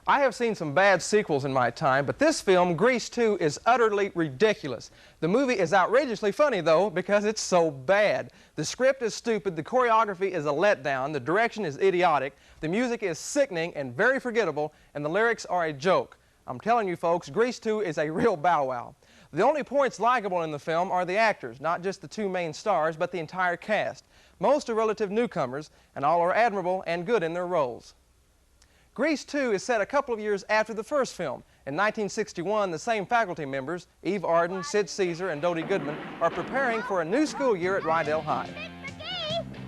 I have seen some bad sequels in my time, but this film, Grease 2, is utterly ridiculous. The movie is outrageously funny, though, because it's so bad. The script is stupid, the choreography is a letdown, the direction is idiotic, the music is sickening and very forgettable, and the lyrics are a joke. I'm telling you folks, Grease 2 is a real bow wow. The only points likable in the film are the actors, not just the two main stars, but the entire cast. Most are relative newcomers, and all are admirable and good in their roles. Grease 2 is set a couple of years after the first film. In 1961, the same faculty members, Eve Arden, Sid Caesar, and Dodie Goodman, are preparing for a new school year at Rydell High.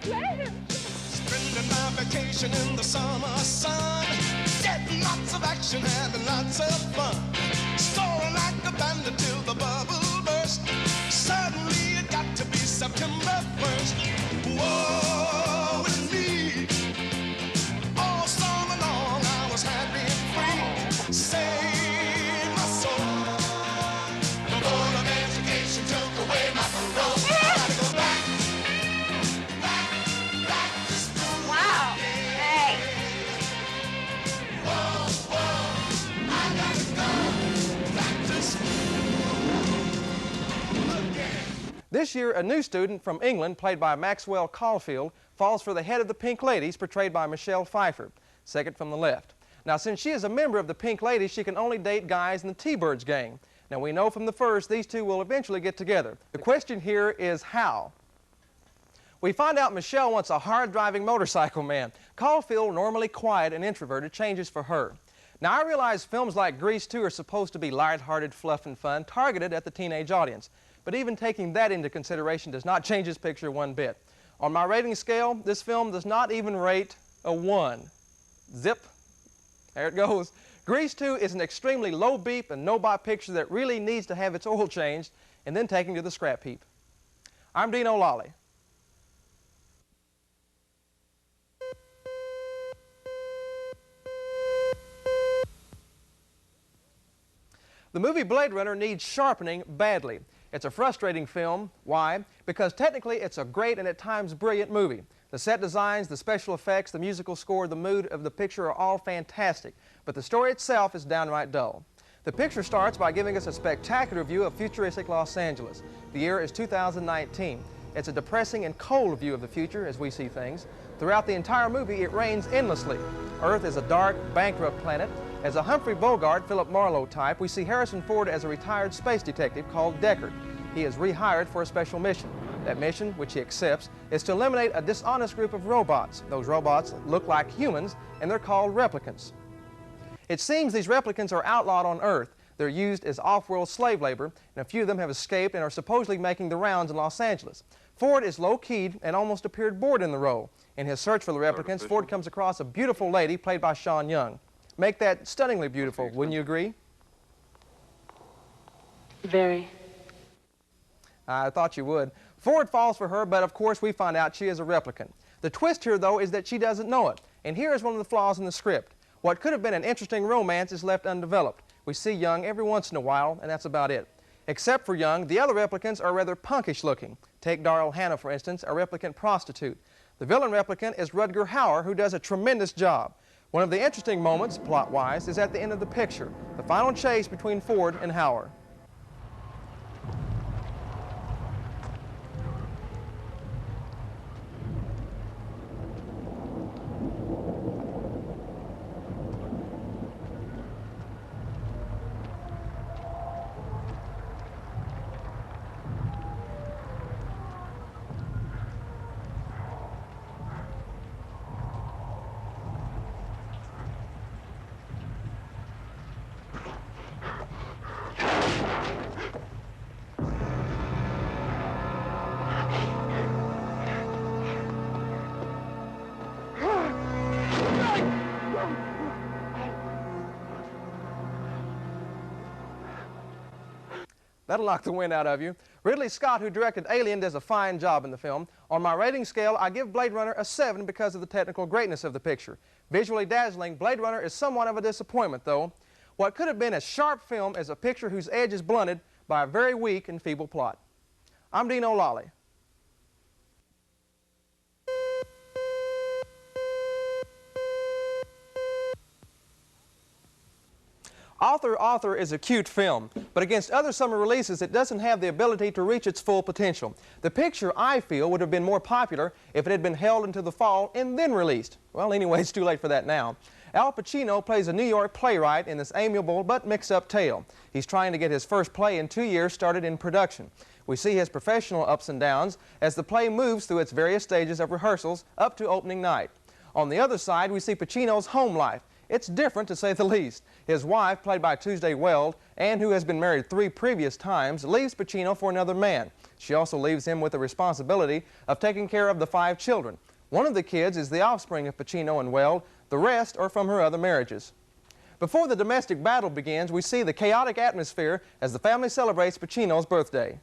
Spending my vacation in the summer sun, getting lots of action, having lots of fun. Soaring like a bandit till the bubble burst. Suddenly it got to be September 1st. Whoa, with me. All summer long I was happy and free. Saved my soul. The board of education took away my parole. I gotta go back to school. Wow. Hey. Whoa, I gotta go back to school again. This year, a new student from England, played by Maxwell Caulfield, falls for the head of the Pink Ladies, portrayed by Michelle Pfeiffer, second from the left. Now, since she is a member of the Pink Ladies, she can only date guys in the T-Birds gang. Now, we know from the first these two will eventually get together. The question here is how? We find out Michelle wants a hard-driving motorcycle man. Caulfield, normally quiet and introverted, changes for her. Now, I realize films like Grease 2 are supposed to be lighthearted fluff and fun, targeted at the teenage audience. But even taking that into consideration does not change this picture one bit. On my rating scale, this film does not even rate a 1. Zip. There it goes. Grease 2 is an extremely low beep and no bop picture that really needs to have its oil changed and then taken to the scrap heap. I'm Dean O'Lally. The movie Blade Runner needs sharpening badly. It's a frustrating film. Why? Because technically it's a great and at times brilliant movie. The set designs, the special effects, the musical score, the mood of the picture are all fantastic, but the story itself is downright dull. The picture starts by giving us a spectacular view of futuristic Los Angeles. The year is 2019. It's a depressing and cold view of the future as we see things. Throughout the entire movie, it rains endlessly. Earth is a dark, bankrupt planet. As a Humphrey Bogart, Philip Marlowe type, we see Harrison Ford as a retired space detective called Deckard. He is rehired for a special mission. That mission, which he accepts, is to eliminate a dishonest group of robots. Those robots look like humans, and they're called replicants. It seems these replicants are outlawed on Earth. They're used as off-world slave labor, and a few of them have escaped and are supposedly making the rounds in Los Angeles. Ford is low-keyed and almost appeared bored in the role. In his search for the replicants, Ford comes across a beautiful lady played by Sean Young. Make that stunningly beautiful, wouldn't you agree? Very. I thought you would. Ford falls for her, but of course we find out she is a replicant. The twist here, though, is that she doesn't know it. And here is one of the flaws in the script. What could have been an interesting romance is left undeveloped. We see Young every once in a while, and that's about it. Except for Young, the other replicants are rather punkish looking. Take Darryl Hannah, for instance, a replicant prostitute. The villain replicant is Rutger Hauer, who does a tremendous job. One of the interesting moments, plot-wise, is at the end of the picture, the final chase between Ford and Hauer. That'll knock the wind out of you. Ridley Scott, who directed Alien, does a fine job in the film. On my rating scale, I give Blade Runner a 7 because of the technical greatness of the picture. Visually dazzling, Blade Runner is somewhat of a disappointment, though. What could have been a sharp film is a picture whose edge is blunted by a very weak and feeble plot. I'm Dean O'Lally. Author is a cute film, but against other summer releases, it doesn't have the ability to reach its full potential. The picture, I feel, would have been more popular if it had been held into the fall and then released. Well, anyway, it's too late for that now. Al Pacino plays a New York playwright in this amiable but mixed-up tale. He's trying to get his first play in 2 years started in production. We see his professional ups and downs as the play moves through its various stages of rehearsals up to opening night. On the other side, we see Pacino's home life. It's different, to say the least. His wife, played by Tuesday Weld, and who has been married 3 previous times, leaves Pacino for another man. She also leaves him with the responsibility of taking care of the 5 children. One of the kids is the offspring of Pacino and Weld. The rest are from her other marriages. Before the domestic battle begins, we see the chaotic atmosphere as the family celebrates Pacino's birthday.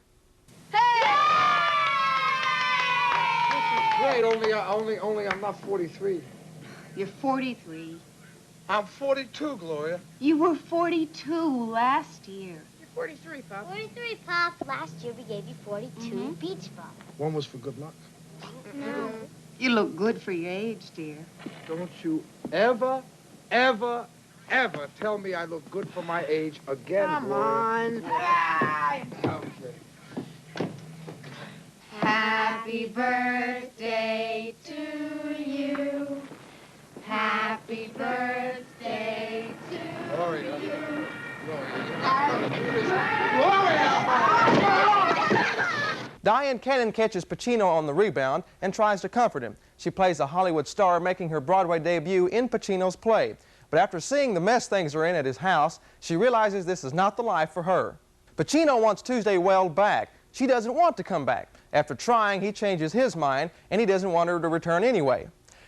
Great, only I'm not 43. You're 43. I'm 42, Gloria. You were 42 last year. You're 43, Pop. 43, Pop. Last year we gave you 42 beach balls. One was for good luck. No. You look good for your age, dear. Don't you ever, ever, ever tell me I look good for my age again, Come Gloria. on. Okay. Happy birthday to you. Happy birthday to Gloria. you. Diane Cannon catches Pacino on the rebound and tries to comfort him. She plays a Hollywood star, making her Broadway debut in Pacino's play. But after seeing the mess things are in at his house, she realizes this is not the life for her. Pacino wants Tuesday Weld back. She doesn't want to come back. After trying, he changes his mind, and he doesn't want her to return anyway.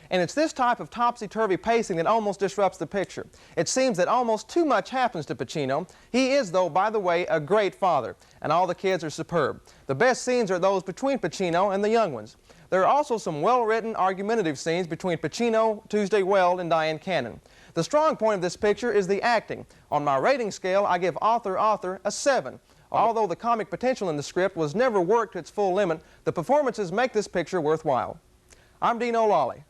And it's this type of topsy-turvy pacing that almost disrupts the picture. It seems that almost too much happens to Pacino. He is, though, by the way, a great father, and all the kids are superb. The best scenes are those between Pacino and the young ones. There are also some well-written, argumentative scenes between Pacino, Tuesday Weld, and Diane Cannon. The strong point of this picture is the acting. On my rating scale, I give Author a 7. Although the comic potential in the script was never worked to its full limit, the performances make this picture worthwhile. I'm Dean O'Lally.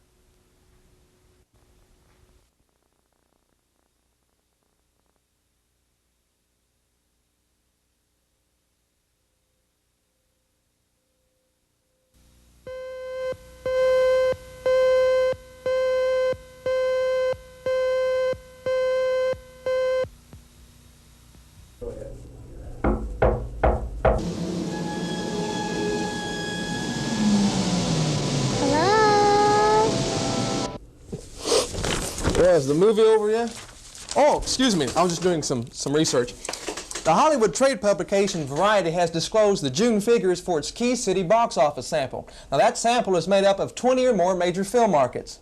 Yeah, is the movie over yet? Oh, excuse me, I was just doing some research. The Hollywood trade publication Variety has disclosed the June figures for its Key City box office sample. Now that sample is made up of 20 or more major film markets.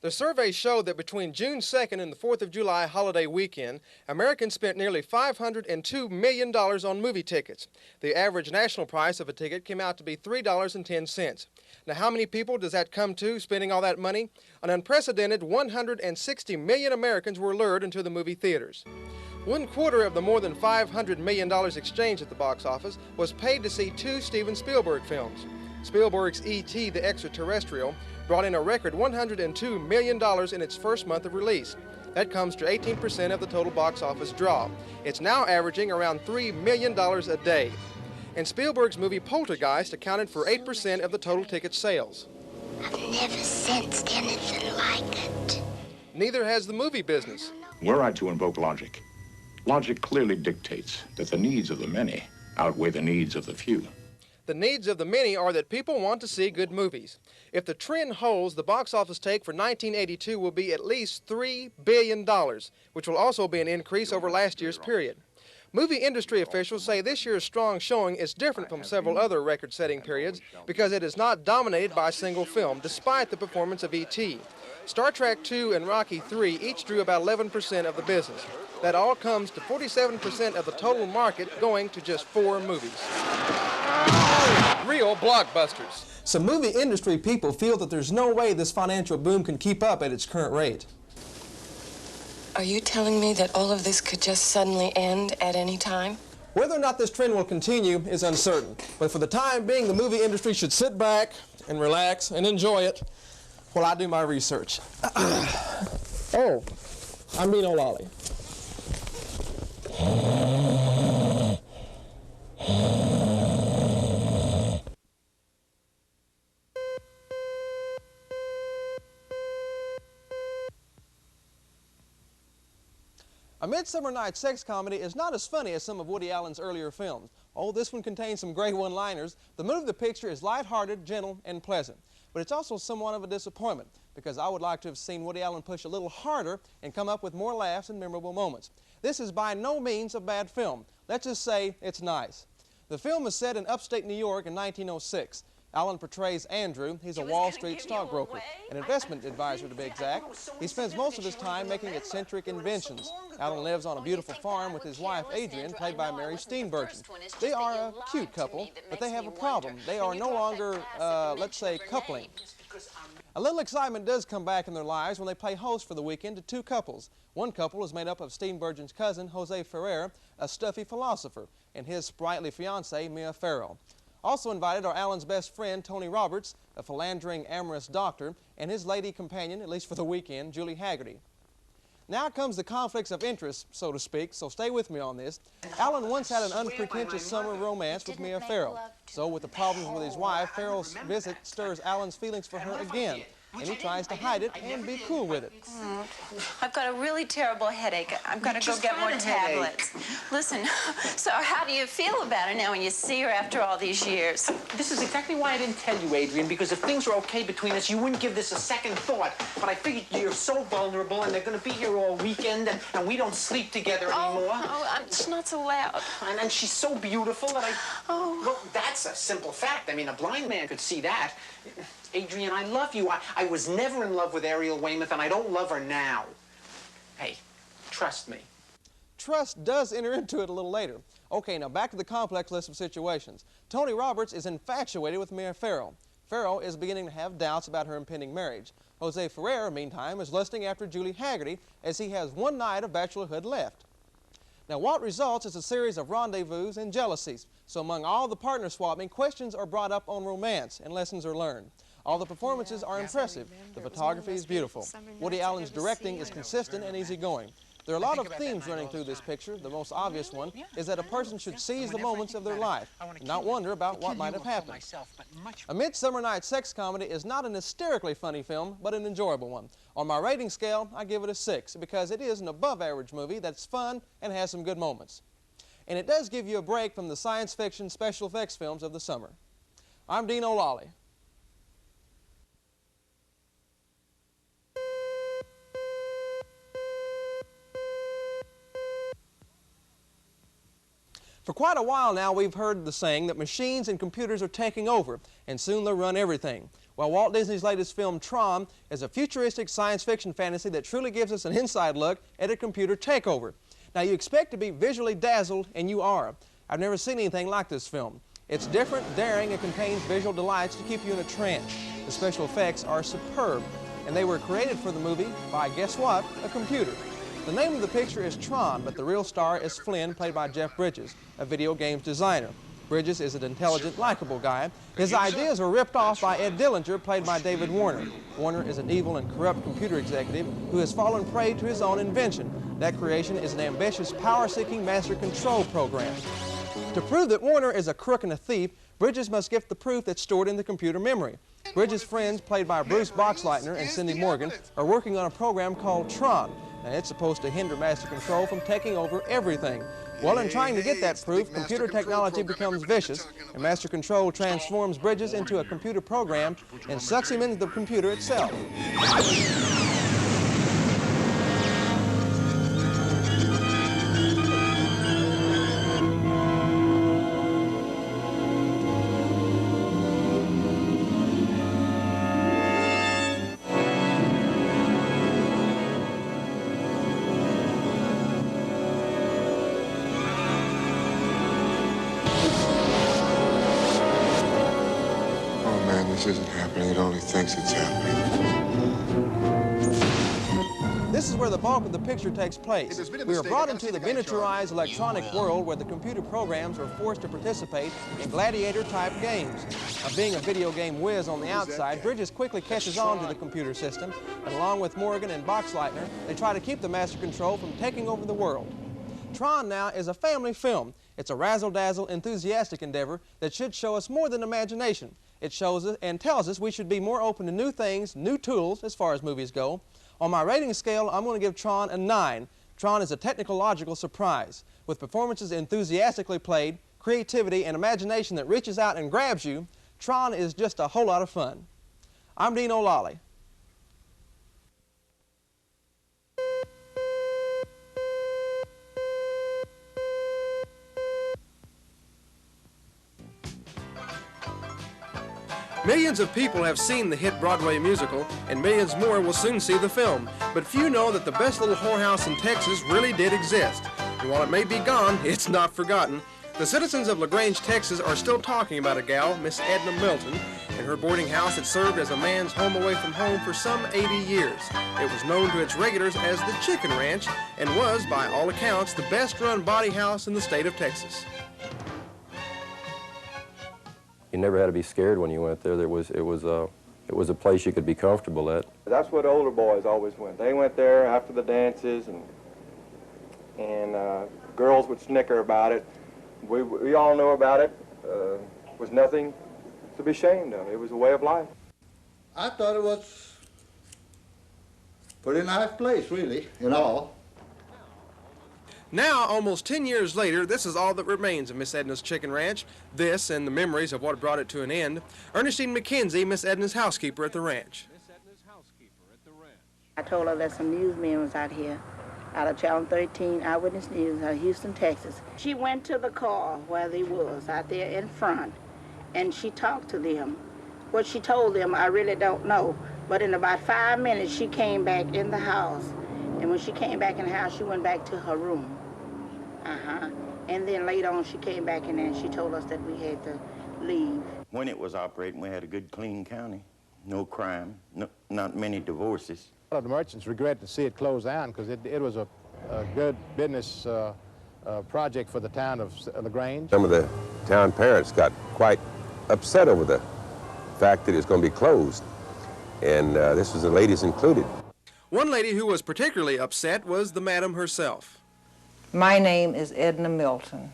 The survey showed that between June 2nd and the 4th of July holiday weekend, Americans spent nearly $502 million on movie tickets. The average national price of a ticket came out to be $3.10. Now, how many people does that come to, spending all that money? An unprecedented 160 million Americans were lured into the movie theaters. 1/4 of the more than $500 million exchanged at the box office was paid to see 2 Steven Spielberg films. Spielberg's E.T. the Extraterrestrial brought in a record $102 million in its first month of release. That comes to 18% of the total box office draw. It's now averaging around $3 million a day. And Spielberg's movie Poltergeist accounted for 8% of the total ticket sales. I've never sensed anything like it. Neither has the movie business. Were I to invoke logic, logic clearly dictates that the needs of the many outweigh the needs of the few. The needs of the many are that people want to see good movies. If the trend holds, the box office take for 1982 will be at least $3 billion, which will also be an increase over last year's period. Movie industry officials say this year's strong showing is different from several other record-setting periods because it is not dominated by a single film, despite the performance of E.T. Star Trek II and Rocky III each drew about 11% of the business. That all comes to 47% of the total market, going to just 4 movies. Real blockbusters. Some movie industry people feel that there's no way this financial boom can keep up at its current rate. Are you telling me that all of this could just suddenly end at any time? Whether or not this trend will continue is uncertain, but for the time being, the movie industry should sit back and relax and enjoy it while I do my research. Oh, I'm Dean O'Lally. A Midsummer Night's Sex comedy is not as funny as some of Woody Allen's earlier films. Oh, this one contains some great one-liners. The mood of the picture is lighthearted, gentle, and pleasant. But it's also somewhat of a disappointment, because I would like to have seen Woody Allen push a little harder and come up with more laughs and memorable moments. This is by no means a bad film. Let's just say it's nice. The film is set in upstate New York in 1906. Allen portrays Andrew. He's a Wall Street stockbroker, an investment advisor to be exact. He spends most of his time making eccentric inventions. Allen lives on a beautiful farm with his wife, Adrian, played by Mary Steenburgen. They are a cute couple, but they have a problem. They are no longer, let's say, coupling. A little excitement does come back in their lives when they play host for the weekend to two couples. One couple is made up of Steenburgen's cousin, Jose Ferrer, a stuffy philosopher, and his sprightly fiancée, Mia Farrow. Also invited are Allen's best friend, Tony Roberts, a philandering, amorous doctor, and his lady companion, at least for the weekend, Julie Haggerty. Now comes the conflicts of interest, so to speak, so stay with me on this. Allen once had an unpretentious summer romance with Mia Farrow. So with the problems with his wife, Farrow's visit stirs Allen's feelings for her again, and he tries to hide it and be cool with it. I've got a really terrible headache. I'm going to go get more tablets. Listen, so how do you feel about her now when you see her after all these years? This is exactly why I didn't tell you, Adrian, because if things were okay between us, you wouldn't give this a second thought. But I figured you're so vulnerable, and they're going to be here all weekend, and we don't sleep together anymore. It's not so loud. And she's so beautiful that Oh. Well, that's a simple fact. I mean, a blind man could see that. Adrian, I love you. I was never in love with Ariel Weymouth, and I don't love her now. Hey, trust me. Trust does enter into it a little later. Okay, now back to the complex list of situations. Tony Roberts is infatuated with Mia Farrow. Farrow is beginning to have doubts about her impending marriage. Jose Ferrer, meantime, is lusting after Julie Haggerty as he has one night of bachelorhood left. Now, what results is a series of rendezvous and jealousies. So among all the partner swapping, questions are brought up on romance and lessons are learned. All the performances are impressive. The photography is beautiful. Woody Allen's directing is consistent and easygoing. There are a lot of themes running through this picture. The most obvious one is that a person should seize the moments of their life and not wonder about what might have happened. A Midsummer Night's Sex comedy is not an hysterically funny film, but an enjoyable one. On my rating scale, I give it a 6 because it is an above-average movie that's fun and has some good moments. And it does give you a break from the science fiction special effects films of the summer. I'm Dean O'Lally. For quite a while now, we've heard the saying that machines and computers are taking over, and soon they'll run everything. Well, Walt Disney's latest film, Tron, is a futuristic science fiction fantasy that truly gives us an inside look at a computer takeover. Now, you expect to be visually dazzled, and you are. I've never seen anything like this film. It's different, daring, and contains visual delights to keep you in a trance. The special effects are superb, and they were created for the movie by, guess what, a computer. The name of the picture is Tron, but the real star is Flynn, played by Jeff Bridges, a video games designer. Bridges is an intelligent, likable guy. His ideas are ripped off by Ed Dillinger, played by David Warner. Warner is an evil and corrupt computer executive who has fallen prey to his own invention. That creation is an ambitious, power-seeking master control program. To prove that Warner is a crook and a thief, Bridges must get the proof that's stored in the computer memory. Bridges' friends, played by Bruce Boxleitner and Cindy Morgan, are working on a program called Tron. Now, it's supposed to hinder master control from taking over everything. Well, in trying to get that proof, computer technology becomes vicious, and master control transforms Bridges into a computer program and sucks him into the computer itself. This isn't happening. It only thinks it's happening. This is where the bulk of the picture takes place. We are brought into the miniaturized electronic world where the computer programs are forced to participate in gladiator-type games. Now, being a video game whiz on the outside, Bridges quickly catches on to the computer system, and along with Morgan and Boxleitner, they try to keep the master control from taking over the world. Tron now is a family film. It's a razzle-dazzle, enthusiastic endeavor that should show us more than imagination. It shows us and tells us we should be more open to new things, new tools, as far as movies go. On my rating scale, I'm going to give Tron a 9 Tron is a technological surprise. With performances enthusiastically played, creativity, and imagination that reaches out and grabs you, Tron is just a whole lot of fun. I'm Dean O'Lally. Millions of people have seen the hit Broadway musical, and millions more will soon see the film. But few know that the best little whorehouse in Texas really did exist. And while it may be gone, it's not forgotten. The citizens of Grange, Texas are still talking about a gal, Miss Edna Milton, and her boarding house that served as a man's home away from home for some 80 years. It was known to its regulars as the Chicken Ranch, and was, by all accounts, the best-run body house in the state of Texas. You never had to be scared when you went there. It was a place you could be comfortable at. That's what older boys always went. They went there after the dances, and girls would snicker about it. We all know about it. It was nothing to be ashamed of. It was a way of life. I thought it was a pretty nice place, really, in all. Now, almost 10 years later, this is all that remains of Miss Edna's Chicken Ranch. This and the memories of what brought it to an end. Ernestine McKenzie, Miss Edna's housekeeper at the ranch. I told her that some newsmen was out here, out of Channel 13, Eyewitness News, out of Houston, Texas. She went to the car where they was, out there in front, and she talked to them. What she told them, I really don't know. But in about 5 minutes, she came back in the house. And when she came back in the house, she went back to her room. And then later on, she came back in there and she told us that we had to leave. When it was operating, we had a good, clean county. No crime, not many divorces. A lot of the merchants regret to see it close down because it was a good business project for the town of Grange. Some of the town parents got quite upset over the fact that it's going to be closed. And this was the ladies included. One lady who was particularly upset was the madam herself. My name is Edna Milton,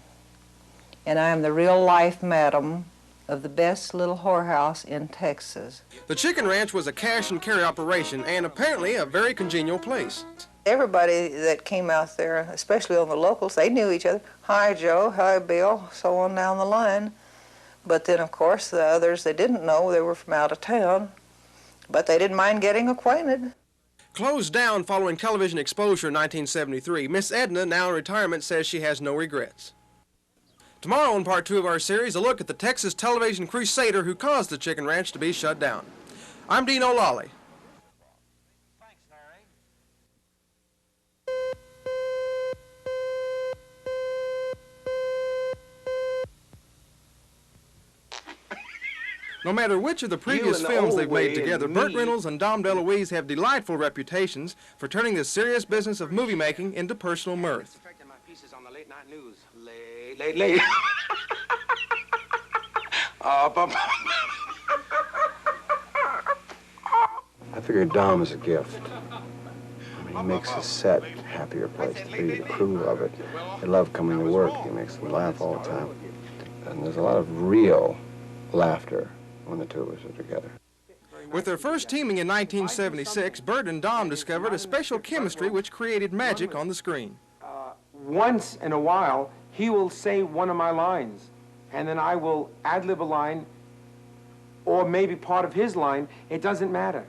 and I am the real-life madam of the best little whorehouse in Texas. The Chicken Ranch was a cash-and-carry operation and apparently a very congenial place. Everybody that came out there, especially on the locals, they knew each other. Hi, Joe. Hi, Bill. So on down the line. But then, of course, the others they didn't know, they were from out of town. But they didn't mind getting acquainted. Closed down following television exposure in 1973, Miss Edna, now in retirement, says she has no regrets. Tomorrow in part 2 of our series, a look at the Texas television crusader who caused the Chicken Ranch to be shut down. I'm Dean O'Lally. No matter which of the previous films they've made together, Burt Reynolds and Dom Deloise have delightful reputations for turning the serious business of movie making into personal mirth. My pieces on the late night news. Late. I figured Dom is a gift. I mean, he makes the set a happier place to be. The crew love it. They love coming to work. He makes them laugh all the time. And there's a lot of real laughter when the two of us are together. With their first teaming in 1976, Burt and Dom discovered a special chemistry which created magic on the screen. Once in a while, he will say one of my lines, and then I will ad-lib a line, or maybe part of his line. It doesn't matter.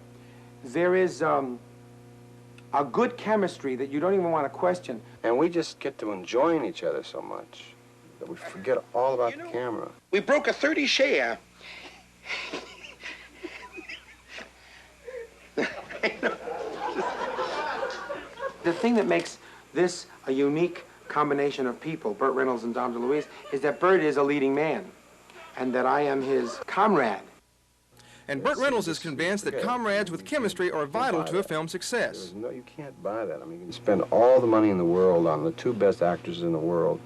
There is a good chemistry that you don't even want to question. And we just get to enjoying each other so much that we forget all about the camera. We broke a 30 share. The thing that makes this a unique combination of people, Burt Reynolds and Dom DeLuise, is that Burt is a leading man, and that I am his comrade. And Burt Reynolds is convinced that comrades with chemistry are vital to a film's success. No, you can't buy that. I mean, you can spend all the money in the world on the two best actors in the world,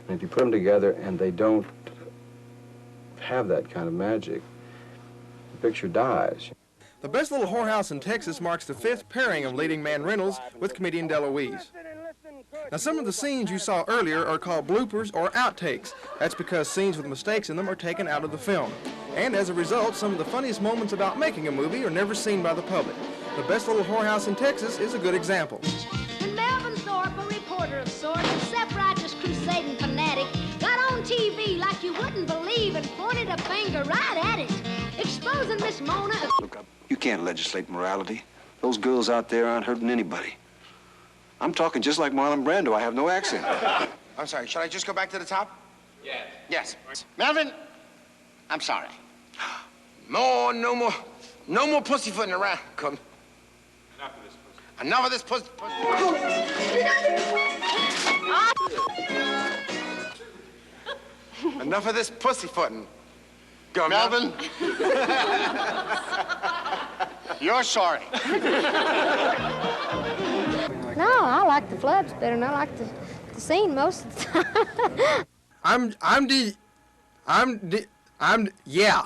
and if you put them together and they don't have that kind of magic, the picture dies. The Best Little Whorehouse in Texas marks the 5th pairing of leading man Reynolds with comedian Deloise. Now, some of the scenes you saw earlier are called bloopers or outtakes. That's because scenes with mistakes in them are taken out of the film. And as a result, some of the funniest moments about making a movie are never seen by the public. The Best Little Whorehouse in Texas is a good example. And Melvin Thorpe supposing Miss Mona... Look up. You can't legislate morality. Those girls out there aren't hurting anybody. I'm talking just like Marlon Brando. I have no accent. I'm sorry, should I just go back to the top? Yes. Yes. Melvin, I'm sorry. No more pussyfooting around. Come. Enough of this pussy. Enough of this pussyfooting. Go, Melvin. You're sorry. No, I like the flubs better than I like the scene most of the time. Yeah.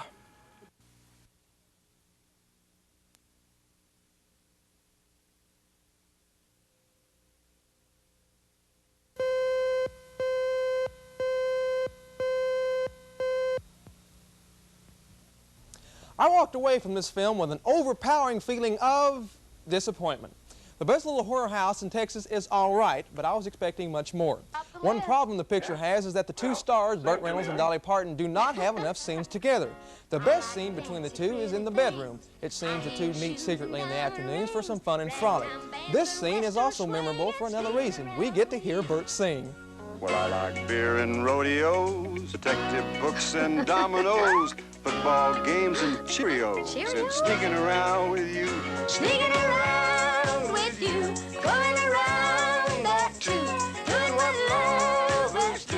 I walked away from this film with an overpowering feeling of disappointment. The best little whorehouse in Texas is all right, but I was expecting much more. One problem the picture has is that the two stars, Burt Reynolds and Dolly Parton, do not have enough scenes together. The best scene between the two is in the bedroom. It seems the two meet secretly in the afternoons for some fun and frolic. This scene is also memorable for another reason. We get to hear Burt sing. Well, I like beer and rodeos, detective books and dominoes, football games and Cheerios, and sneaking around with you. Sneaking around with you, going around that too, doing what lovers do,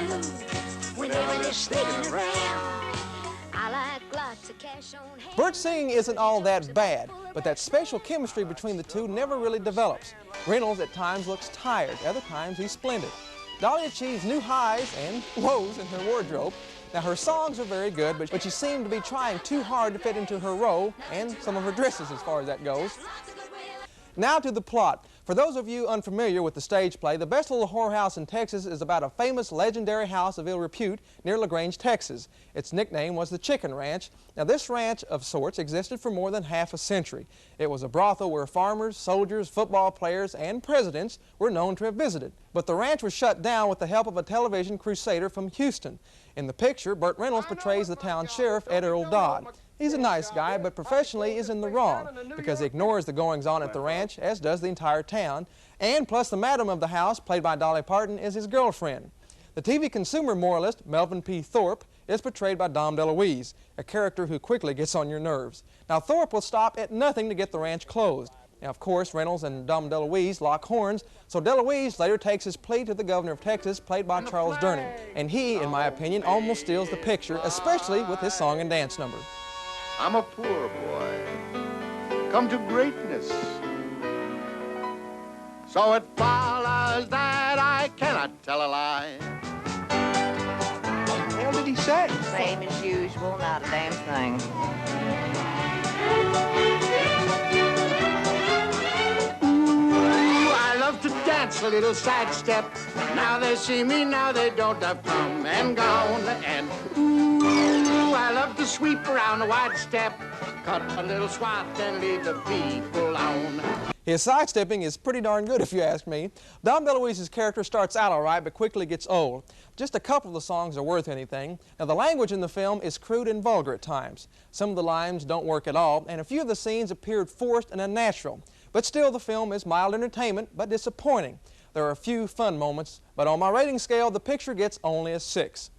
whenever they're sneaking around. I like lots of cash on hand. Burt's singing isn't all that bad, but that special chemistry between the two never really develops. Reynolds at times looks tired, other times he's splendid. Dolly achieves new highs and lows in her wardrobe. Now, her songs are very good, but she seemed to be trying too hard to fit into her role and some of her dresses as far as that goes. Now to the plot. For those of you unfamiliar with the stage play, The Best Little Whorehouse in Texas is about a famous legendary house of ill repute near Grange, Texas. Its nickname was the Chicken Ranch. Now, this ranch of sorts existed for more than half a century. It was a brothel where farmers, soldiers, football players, and presidents were known to have visited. But the ranch was shut down with the help of a television crusader from Houston. In the picture, Burt Reynolds portrays the town sheriff, Ed Earl Dodd. He's a nice guy, but professionally is in the wrong because he ignores the goings-on at the ranch, as does the entire town. And plus, the madam of the house, played by Dolly Parton, is his girlfriend. The TV consumer moralist, Melvin P. Thorpe, is portrayed by Dom DeLuise, a character who quickly gets on your nerves. Now, Thorpe will stop at nothing to get the ranch closed. Now, of course, Reynolds and Dom DeLuise lock horns, so DeLuise later takes his plea to the governor of Texas, played by Charles Durning. And he, in my opinion, almost steals the picture, especially with his song and dance number. I'm a poor boy, come to greatness. So it follows that I cannot tell a lie. What the hell did he say? Same as usual, not a damn thing. Ooh, I love to dance a little sidestep. Now they see me, now they don't. I've come and gone. And ooh, I love to sweep around the wide step, cut a little swath and leave the people alone. His sidestepping is pretty darn good, if you ask me. Dom DeLuise's character starts out all right, but quickly gets old. Just a couple of the songs are worth anything. Now, the language in the film is crude and vulgar at times. Some of the lines don't work at all, and a few of the scenes appeared forced and unnatural. But still, the film is mild entertainment, but disappointing. There are a few fun moments, but on my rating scale, the picture gets only a 6.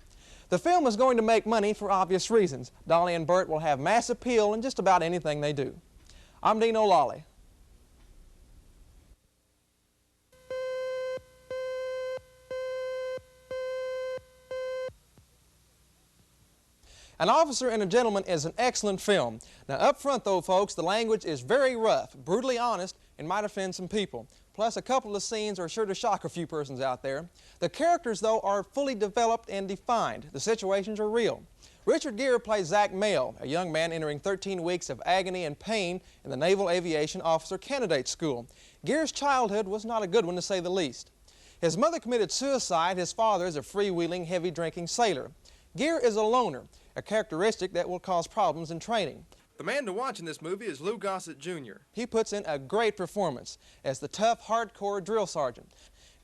The film is going to make money for obvious reasons. Dolly and Burt will have mass appeal in just about anything they do. I'm Dean O'Lally. An Officer and a Gentleman is an excellent film. Now, up front, though, folks, the language is very rough, brutally honest, and might offend some people. Plus, a couple of scenes are sure to shock a few persons out there. The characters, though, are fully developed and defined. The situations are real. Richard Gere plays Zach Mail, a young man entering 13 weeks of agony and pain in the Naval Aviation Officer Candidate School. Gere's childhood was not a good one, to say the least. His mother committed suicide. His father is a freewheeling, heavy-drinking sailor. Gere is a loner, a characteristic that will cause problems in training. The man to watch in this movie is Lou Gossett, Jr. He puts in a great performance as the tough, hardcore drill sergeant.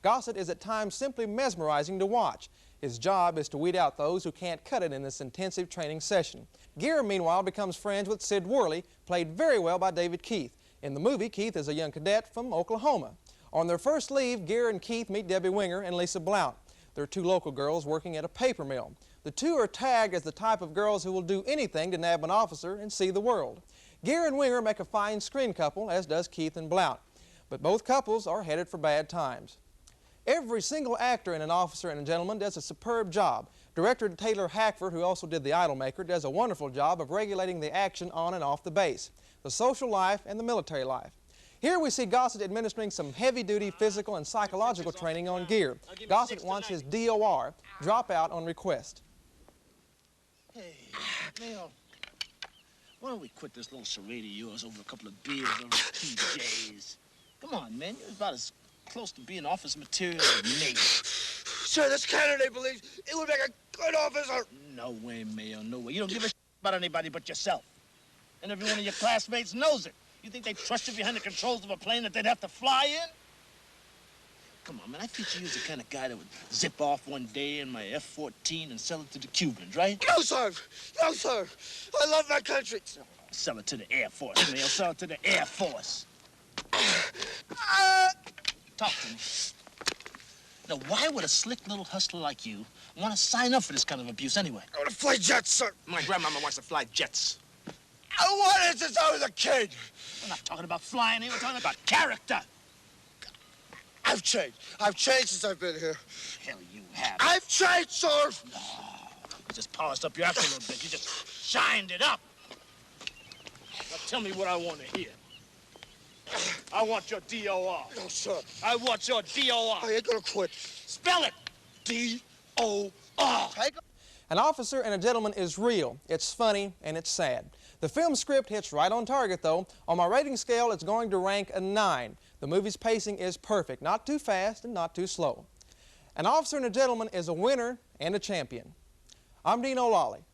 Gossett is at times simply mesmerizing to watch. His job is to weed out those who can't cut it in this intensive training session. Gere, meanwhile, becomes friends with Sid Worley, played very well by David Keith. In the movie, Keith is a young cadet from Oklahoma. On their first leave, Gere and Keith meet Debbie Winger and Lisa Blount. They're two local girls working at a paper mill. The two are tagged as the type of girls who will do anything to nab an officer and see the world. Gere and Winger make a fine screen couple, as does Keith and Blount. But both couples are headed for bad times. Every single actor in An Officer and a Gentleman does a superb job. Director Taylor Hackford, who also did The Idolmaker, does a wonderful job of regulating the action on and off the base, the social life and the military life. Here we see Gossett administering some heavy-duty physical and psychological training on Gere. Gossett wants his DOR, drop out on request. Hey, Neil, why don't we quit this little charade of yours over a couple of beers over PJs? Come on, man, you're about as close to being office material as me. Sir, this candidate believes it would make a good officer. No way, Mayo, no way. You don't give a shit about anybody but yourself. And every one of your classmates knows it. You think they trust you behind the controls of a plane that they'd have to fly in? Come on, man, I think you was the kind of guy that would zip off one day in my F-14 and sell it to the Cubans, right? No, sir. No, sir. I love my country. Sell it to the Air Force, Mayo. Sell it to the Air Force. Talk to me. Now, why would a slick little hustler like you want to sign up for this kind of abuse anyway? I want to fly jets, sir. My grandmama wants to fly jets. I wanted since I was a kid. We're not talking about flying here. We're talking about character. I've changed. I've changed since I've been here. Hell, you have. I've changed, sir. No, you just polished up your afro a little bit. You just shined it up. Now tell me what I want to hear. I want your DOR. No, sir. I want your DOR. I ain't gonna quit. Spell it. D-O-R. An Officer and a Gentleman is real. It's funny and it's sad. The film script hits right on target, though. On my rating scale, it's going to rank a 9. The movie's pacing is perfect, not too fast and not too slow. An Officer and a Gentleman is a winner and a champion. I'm Dean O'Lally.